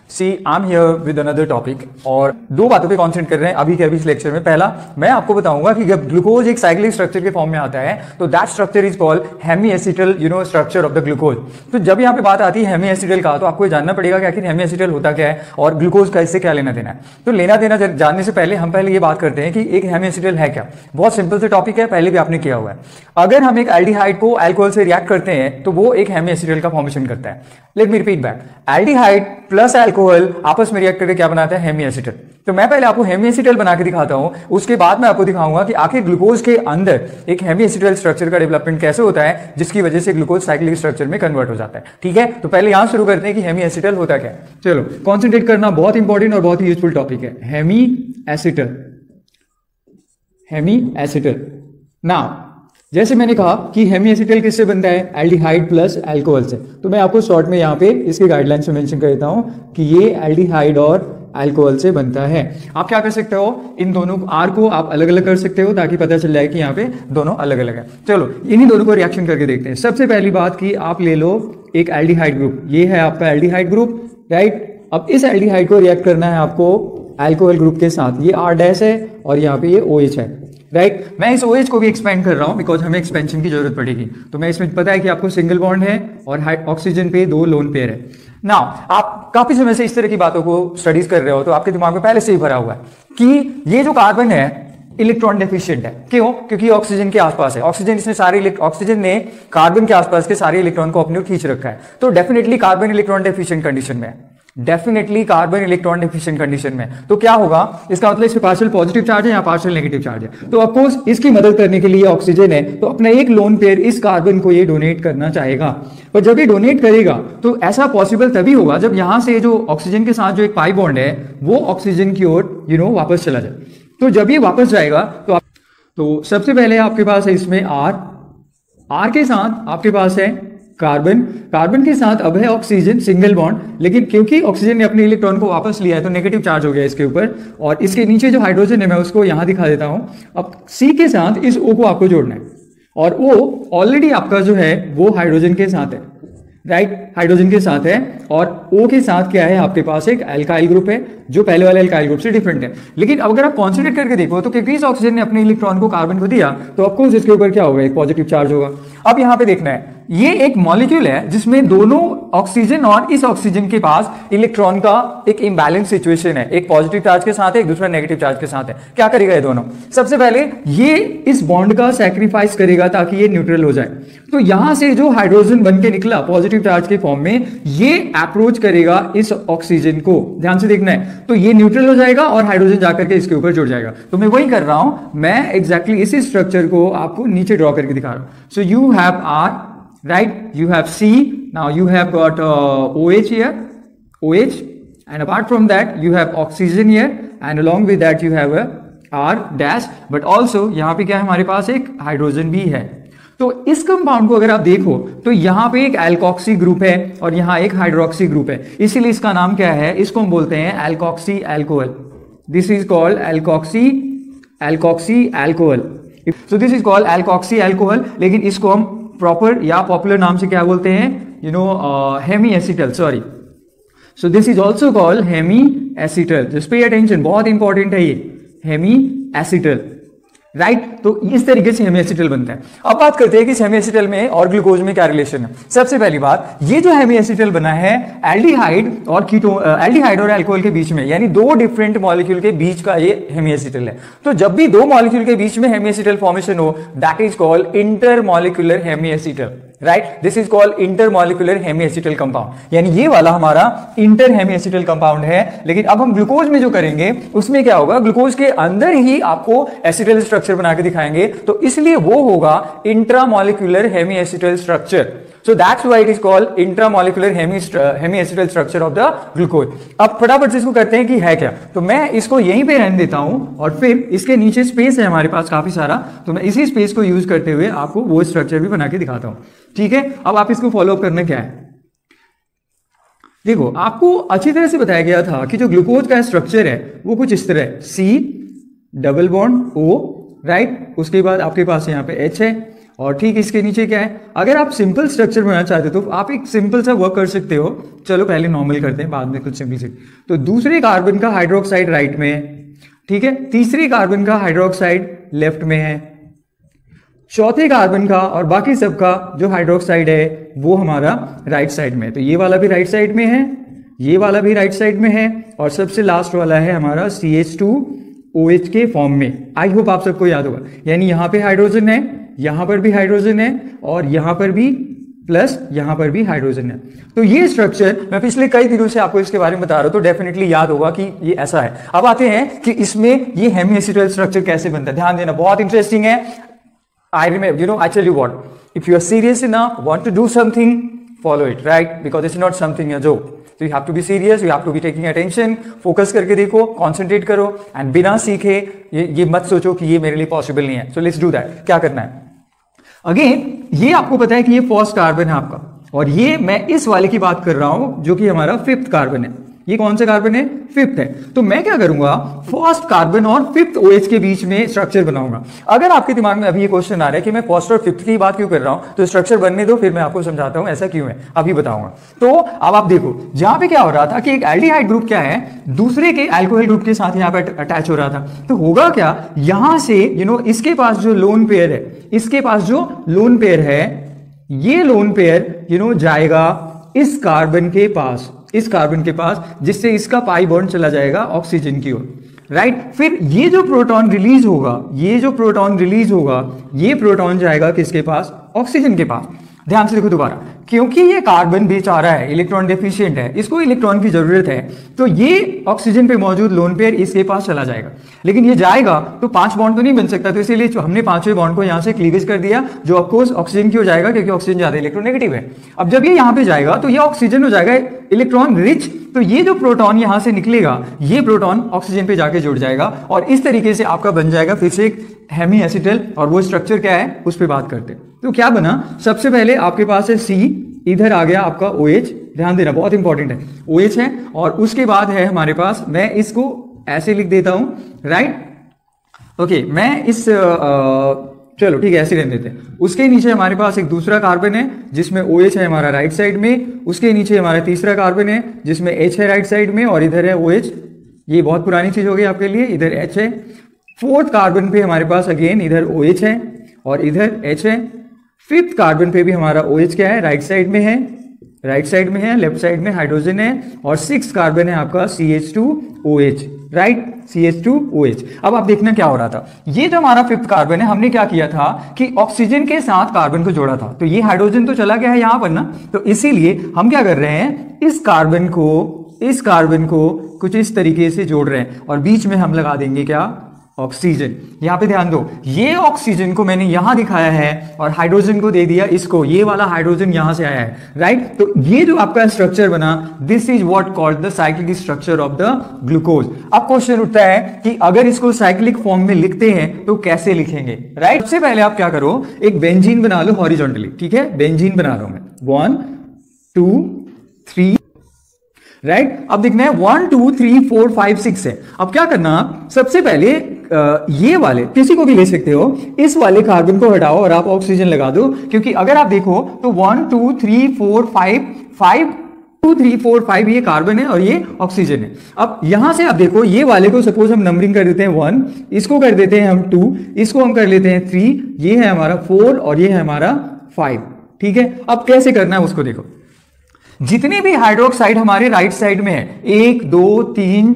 C I am here with another topic और दो बातों पे कॉन्सेंट्रेट कर रहे हैं अभी के इस लेक्चर में। पहला, मैं आपको बताऊंगा कि जब ग्लूकोज एक साइक्लिक स्ट्रक्चर के फॉर्म में आता है तो that structure is called hemiacetal structure of the glucose. तो जब यहाँ पे बात आती है हेमी एसिटल का, तो आपको ये जानना पड़ेगा कि आखिर हेमी एसिटल होता क्या है और ग्लूकोज का इससे क्या लेना देना है। तो लेना देना जानने से पहले हम पहले ये बात करते हैं कि एक हेमी एसिटल है क्या। बहुत सिंपल से टॉपिक है, पहले भी आपने किया हुआ है। अगर हम एक एल्डिहाइड को अल्कोहल से रिएक्ट करते हैं तो वो एक हेमी एसिटल का फॉर्मेशन करता है। Let me repeat back, aldehyde plus alcohol आपस में रिएक्ट करके क्या बनाता है, हेमी एसिटल। तो मैं पहले आपको हेमी एसिटल बना के दिखाता हूं, उसके बाद मैं आपको दिखाऊंगा कि आखिर ग्लूकोज के अंदर एक हेमी एसिटल स्ट्रक्चर का डेवलपमेंट कैसे होता है जिसकी वजह से ग्लूकोज साइक्लिक स्ट्रक्चर में कन्वर्ट हो जाता है। ठीक है, तो पहले यहां शुरू करते हैं कि हेमी एसिटल होता क्या है। चलो कॉन्सेंट्रेट करना, बहुत इंपॉर्टेंट और बहुत ही यूजफुल टॉपिक है hemiacetal. Hemiacetal now जैसे मैंने कहा कि हेमी एसिटल किससे बनता है, एल्डिहाइड प्लस अल्कोहल से। तो मैं आपको शॉर्ट में यहाँ पे इसके गाइडलाइंस में मेंशन कर देता हूं कि ये एल्डिहाइड और अल्कोहल से बनता है। आप क्या कर सकते हो, इन दोनों आर को आप अलग अलग कर सकते हो ताकि पता चल जाए कि यहाँ पे दोनों अलग अलग है। चलो इन्हीं दोनों को रिएक्शन करके देखते हैं। सबसे पहली बात कि आप ले लो एक एल्डिहाइड ग्रुप, ये है आपका एल्डिहाइड ग्रुप, राइट। अब इस एल्डिहाइड को रिएक्ट करना है आपको अल्कोहल ग्रुप के साथ। ये R डैश है और यहाँ पे ये OH है, राइट। मैं इस OH को भी एक्सपेंड कर रहा हूं बिकॉज हमें एक्सपेंशन की जरूरत पड़ेगी। तो मैं इसमें पता है कि आपको सिंगल बॉन्ड है और ऑक्सीजन पे 2 लोन पेयर है। नाउ आप काफी समय से इस तरह की बातों को स्टडीज कर रहे हो तो आपके दिमाग में पहले से ही भरा हुआ है कि ये जो कार्बन है इलेक्ट्रॉन डेफिशिएंट है। क्यों? क्योंकि ऑक्सीजन के आसपास है। ऑक्सीजन ने कार्बन के आसपास के सारे इलेक्ट्रॉन को अपने ओर खींच रखा है। तो definitely carbon electron deficient condition में है। Definitely carbon electron deficient condition में। तो क्या होगा, इसका मतलब इसमें पार्शियल पॉजिटिव चार्ज है या पार्शियल नेगेटिव चार्ज है। तो ऑफकोर्स इसकी मदद करने के लिए ऑक्सीजन है तो अपना एक लोन पेयर इस कार्बन को ये डोनेट करना चाहेगा। पर जब ये डोनेट करेगा तो ऐसा पॉसिबल तभी होगा जब यहां से जो ऑक्सीजन के साथ जो एक पाई बॉन्ड है वो ऑक्सीजन की ओर वापस चला जाए। तो जब ये वापस जाएगा तो सबसे पहले आपके पास है इसमें आर के साथ आपके पास है कार्बन के साथ अब है ऑक्सीजन सिंगल बॉन्ड, लेकिन क्योंकि ऑक्सीजन ने अपने इलेक्ट्रॉन को वापस लिया है तो नेगेटिव चार्ज हो गया इसके ऊपर। और इसके नीचे जो हाइड्रोजन है मैं उसको यहां दिखा देता हूं। अब C के साथ इस O को आपको जोड़ना है और O ऑलरेडी आपका जो है वो हाइड्रोजन के साथ है, राइट, हाइड्रोजन के साथ है। और O के साथ क्या है, आपके पास एक अल्काइल ग्रुप है जो पहले वाले अल्काइल ग्रुप से डिफरेंट है। लेकिन अगर आप कॉन्सेंट्रेट करके देखो तो क्योंकि इस ऑक्सीजन ने अपने इलेक्ट्रॉन को कार्बन को दिया तो आपको इसके ऊपर क्या होगा, एक पॉजिटिव चार्ज होगा। अब यहां पे देखना है, ये एक मॉलिक्यूल है जिसमें दोनों ऑक्सीजन और इस ऑक्सीजन के पास इलेक्ट्रॉन का एक इम्बैलेंस सिचुएशन है। एक पॉजिटिव चार्ज के साथ है, एक दूसरा नेगेटिव चार्ज के साथ है। क्या करेगा ये दोनों, सबसे पहले ये इस बॉन्ड का सैक्रिफाइस करेगा ताकि ये न्यूट्रल हो जाए। तो यहां से जो हाइड्रोजन बन के निकला पॉजिटिव चार्ज के फॉर्म में, ये अप्रोच करेगा इस ऑक्सीजन को, ध्यान से देखना है। तो ये न्यूट्रल हो जाएगा और हाइड्रोजन जाकर के इसके ऊपर जुड़ जाएगा। तो मैं वही कर रहा हूं, मैं एग्जैक्टली इसी स्ट्रक्चर को आपको नीचे ड्रॉ करके दिखा रहा हूं। So you have R, right, you have C, now you have got OH here, OH, and apart from that you have oxygen here and along with that you have a R dash, but also यहाँ पे क्या है, हमारे पास एक hydrogen भी है। तो इस कंपाउंड को अगर आप देखो तो यहाँ पे एक एल्कोक्सी ग्रुप है और यहाँ एक हाइड्रोक्सी ग्रुप है, इसीलिए इसका नाम क्या है, इसको हम बोलते हैं alkoxy alcohol. This is called alkoxy alcohol. So this is called alkoxy alcohol, लेकिन इसको हम प्रॉपर या पॉपुलर नाम से क्या बोलते हैं, hemiacetal, sorry. So this is also called hemiacetal. Just pay attention, बहुत इंपॉर्टेंट है ये हेमी एसिटल, राइट। तो इस तरीके से हेमी एसिटल बनता है। अब बात करते हैं कि इस हेमी एसिटल में और ग्लूकोज में क्या रिलेशन है। सबसे पहली बात, ये जो हेमी एसिटल बना है एल्डिहाइड और अल्कोहल के बीच में, यानी 2 डिफरेंट मॉलिक्यूल के बीच का ये हेमी एसिटल है। तो जब भी 2 मॉलिक्यूल के बीच में हेमी एसिटल फॉर्मेशन हो, that is called intermolecular hemiacetal, right. This is called intermolecular hemiacetal compound, यानी ये वाला हमारा इंटर हेमी एसिटल कंपाउंड है। लेकिन अब हम ग्लूकोज में जो करेंगे उसमें क्या होगा, ग्लूकोज के अंदर ही आपको एसिटल स्ट्रक्चर बना के दिखाएंगे, तो इसलिए वो होगा intramolecular hemiacetal structure. So that's why it is called intramolecular hemi acetal structure of the glucose। अब फटाफट से इसको करते हैं कि है क्या। तो मैं इसको यहीं पे रहने देता हूं और फिर इसके नीचे स्पेस है हमारे पास काफी सारा, तो मैं इसी स्पेस को यूज करते हुए आपको वो स्ट्रक्चर भी बना के दिखाता हूं। ठीक है, अब आप इसको फॉलो अप करना क्या है, देखो आपको अच्छी तरह से बताया गया था कि जो ग्लूकोज का स्ट्रक्चर है वो कुछ इस तरह है, C double bond O, right. उसके बाद आपके पास यहाँ पे H है और ठीक इसके नीचे क्या है, अगर आप सिंपल स्ट्रक्चर बनाना चाहते हो तो आप एक सिंपल सा वर्क कर सकते हो। चलो पहले नॉर्मल करते हैं, बाद में कुछ सिंपलिसिटी। तो दूसरे कार्बन का हाइड्रोक्साइड राइट में है, ठीक है, तीसरे कार्बन का हाइड्रोक्साइड लेफ्ट में है, चौथे कार्बन का और बाकी सबका जो हाइड्रोक्साइड है वो हमारा राइट साइड में है। तो ये वाला भी राइट साइड में है, ये वाला भी राइट साइड में है, और सबसे लास्ट वाला है हमारा CH2OH के फॉर्म में। आई होप आप सबको याद होगा, यानी यहां पे हाइड्रोजन है, यहां पर भी हाइड्रोजन है, और यहां पर भी प्लस यहां पर भी हाइड्रोजन है। तो ये स्ट्रक्चर मैं पिछले कई दिनों से आपको इसके बारे में बता रहा हूं, तो डेफिनेटली याद होगा कि ये ऐसा है। अब आते हैं कि इसमें ये हेमीएसिटल स्ट्रक्चर कैसे बनता है। ध्यान देना, बहुत इंटरेस्टिंग है। I remember, I tell you what, if you are serious enough, want to do something, follow it, right? Because it's not something a joke. So you have to be serious, you have to be taking attention, focus करके देखो, concentrate करो, and बिना सीखे ये मत सोचो कि ये मेरे लिए पॉसिबल नहीं है। So let's do that. क्या करना है? अगेन ये आपको पता है कि ये फर्स्ट कार्बन है आपका, और ये मैं इस वाले की बात कर रहा हूं जो कि हमारा फिफ्थ कार्बन है। ये कौन सा कार्बन है? फिफ्थ है। तो मैं क्या करूंगा, फर्स्ट कार्बन और फिफ्थ OH के बीच में स्ट्रक्चर बनाऊंगा। अगर आपके दिमाग में अभी ये क्वेश्चन आ रहा है कि मैं फर्स्ट और फिफ्थ की बात क्यों कर रहा हूं, तो स्ट्रक्चर बनने दो, फिर मैं आपको समझाता हूं ऐसा क्यों है, अभी बताऊंगा। तो अब आप देखो, जहां पे क्या हो रहा था कि एक एल्डिहाइड ग्रुप क्या है, दूसरे के अल्कोहल ग्रुप के साथ यहां पे अटैच हो रहा था। तो होगा क्या, यहां से इसके पास जो लोन पेयर है, इसके पास जो लोन पेयर है, ये लोन पेयर जाएगा इस कार्बन के पास, इस कार्बन के पास, जिससे इसका पाई बॉन्ड चला जाएगा ऑक्सीजन की ओर, राइट। फिर ये जो प्रोटॉन रिलीज होगा, ये जो प्रोटॉन रिलीज होगा, ये प्रोटॉन जाएगा किसके पास? ऑक्सीजन के पास। ध्यान से देखो दोबारा, क्योंकि ये कार्बन बेचारा है, इलेक्ट्रॉन डेफिशिएंट है, इसको इलेक्ट्रॉन की जरूरत है, तो ये ऑक्सीजन पे मौजूद लोन पेयर इसके पास चला जाएगा। लेकिन ये जाएगा तो 5 बॉन्ड तो नहीं बन सकता, तो इसीलिए हमने 5वें बॉन्ड को यहां से क्लीवेज कर दिया, जो ऑफकोर्स ऑक्सीजन की हो जाएगा, क्योंकि ऑक्सीजन ज्यादा इलेक्ट्रोनेगेटिव है। अब जब ये यहां पे जाएगा तो ये ऑक्सीजन हो जाएगा इलेक्ट्रॉन रिच, तो ये जो प्रोटॉन यहां से निकलेगा, ये प्रोटॉन ऑक्सीजन पे जाके जुड़ जाएगा, और इस तरीके से आपका बन जाएगा फिर से एक हेमीएसिटल। और वो स्ट्रक्चर क्या है उस पर बात करते हैं। तो क्या बना, सबसे पहले आपके पास है C, इधर आ गया आपका OH, ध्यान देना बहुत इंपॉर्टेंट है, OH है, और उसके बाद है हमारे पास, मैं इसको ऐसे लिख देता हूं, राइट, ओके, मैं इस चलो ठीक है ऐसे रहने देते हैं। उसके नीचे हमारे पास एक दूसरा कार्बन है जिसमें OH है हमारा राइट साइड में, उसके नीचे हमारा तीसरा कार्बन है जिसमें H है राइट साइड में, और इधर है OH। ये बहुत पुरानी चीज हो गई आपके लिए, इधर H है। फोर्थ कार्बन पे हमारे पास अगेन इधर OH है और इधर H है। फिफ्थ कार्बन पे भी हमारा OH क्या है, राइट साइड में है, राइट साइड में है, लेफ्ट साइड में हाइड्रोजन है, और सिक्स कार्बन है आपका CH2OH, राइट, CH2OH। अब आप देखना क्या हो रहा था, ये जो हमारा फिफ्थ कार्बन है, हमने क्या किया था कि ऑक्सीजन के साथ कार्बन को जोड़ा था, तो ये हाइड्रोजन तो चला गया है यहां पर ना, तो इसीलिए हम क्या कर रहे हैं, इस कार्बन को कुछ इस तरीके से जोड़ रहे हैं, और बीच में हम लगा देंगे क्या, ऑक्सीजन। यहां पे ध्यान दो, ये ऑक्सीजन को मैंने यहां दिखाया है और हाइड्रोजन को दे दिया इसको, ये वाला हाइड्रोजन यहां से आया है, राइट। तो ये जो आपका स्ट्रक्चर बना, this is what called the cyclic structure of the glucose. अब क्वेश्चन उठता है कि अगर इसको साइक्लिक फॉर्म में लिखते हैं तो कैसे लिखेंगे, राइट। सबसे पहले आप क्या करो, एक बेंजीन बना लो हॉरिजॉन्टली, ठीक है, बेंजीन बना लो मैं, 1 2 3, राइट। अब देखना है 1 2 3 4 5 6 है। अब क्या करना, सबसे पहले ये वाले किसी को भी ले सकते हो, इस वाले कार्बन को हटाओ और आप ऑक्सीजन लगा दो, क्योंकि अगर आप देखो तो 1 2 3 4 5 2 3 4 5 ये कार्बन है और ये ऑक्सीजन है। अब यहां से आप देखो, ये वाले को सपोज हम नंबरिंग कर देते हैं 1, इसको कर देते हैं हम 2, इसको हम कर लेते हैं 3, ये है हमारा 4 और ये है हमारा 5, ठीक है। अब कैसे करना है उसको देखो, जितने भी हाइड्रोक्साइड हमारे राइट साइड में है, 1 2 3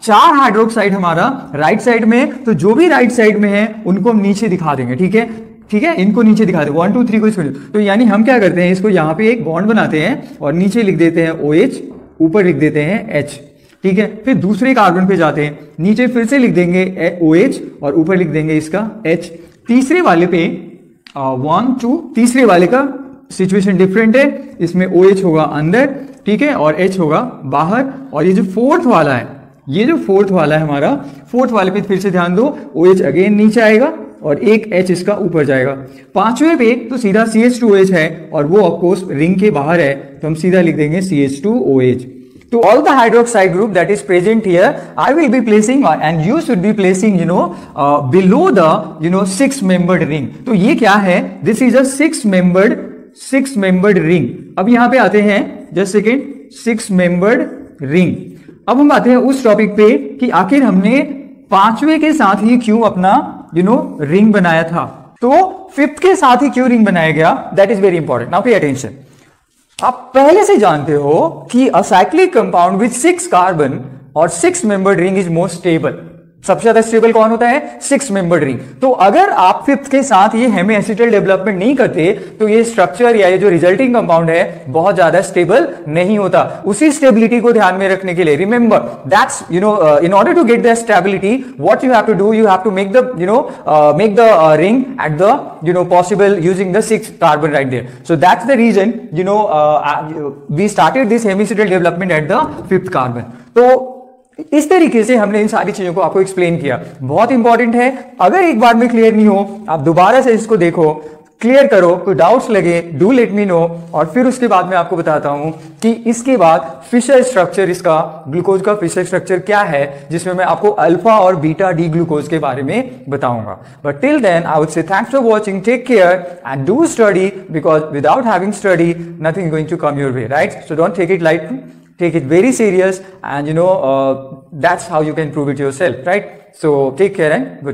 4 हाइड्रोक्साइड हमारा राइट साइड में, तो जो भी राइट साइड में है उनको हम नीचे दिखा देंगे, ठीक है, ठीक है, इनको नीचे दिखा दे, 1 2 3 को इसको। तो यानी हम क्या करते हैं, इसको यहां पे एक बॉन्ड बनाते हैं और नीचे लिख देते हैं OH, ऊपर लिख देते हैं H, ठीक है। फिर दूसरे कार्बन पे जाते हैं, नीचे फिर से लिख देंगे OH और ऊपर लिख देंगे इसका H। तीसरे वाले पे 1 2, तीसरे वाले का सिचुएशन डिफरेंट है, इसमें OH होगा अंदर, ठीक है, और H होगा बाहर। और ये जो फोर्थ वाला है, ये जो फोर्थ वाला है हमारा, फोर्थ वाले पे फिर से ध्यान दो, OH अगेन नीचे आएगा और एक H इसका ऊपर जाएगा। पांचवें पे तो सीधा CH2OH है और वो ऑफकोर्स रिंग के बाहर है, तो हम सीधा लिख देंगे CH2OH। to all the hydroxide group that is present here, I will be placing and you should be placing below the 6-membered ring. तो ये क्या है? This is a 6-membered ring. अब यहाँ पे आते हैं just second 6-membered ring. अब हम आते हैं उस टॉपिक पे कि आखिर हमने 5वें के साथ ही क्यों अपना रिंग बनाया था. तो 5th के साथ ही क्यों रिंग बनाया गया, that is very important. Now pay attention. आप पहले से जानते हो कि a cyclic compound with 6 carbon और 6-membered ring is most stable. सबसे ज्यादा स्टेबल कौन होता है? 6-membered ring. तो अगर आप 5th के साथ ये हेमी एसिटल डेवलपमेंट नहीं करते तो ये स्ट्रक्चर या ये जो रिजल्टिंग कंपाउंड है बहुत ज्यादा स्टेबल नहीं होता. उसी स्टेबिलिटी को ध्यान में रखने के लिए remember that's in order to get the stability what you have to do, you have to make the ring at the possible using the 6 carbon right there. So that's the reason we started this hemiacetal development at the 5th carbon. तो इस तरीके से हमने इन सारी चीजों को आपको explain किया. बहुत इंपॉर्टेंट है. अगर एक बार में क्लियर नहीं हो, आप दोबारा से इसको देखो, क्लियर करो, कोई डाउट्स लगे डू लेट मी नो. और फिर उसके बाद मैं आपको बताता हूं कि इसके बाद फिशर स्ट्रक्चर, इसका ग्लूकोज का फिशर स्ट्रक्चर क्या है, जिसमें मैं आपको अल्फा और बीटा डी ग्लूकोज के बारे में बताऊंगा. But till then I would say thanks for watching, take care and do study, because without having study nothing going to come your way, right? So don't take it light, take it very serious, and that's how you can prove it yourself, right? So take care and good.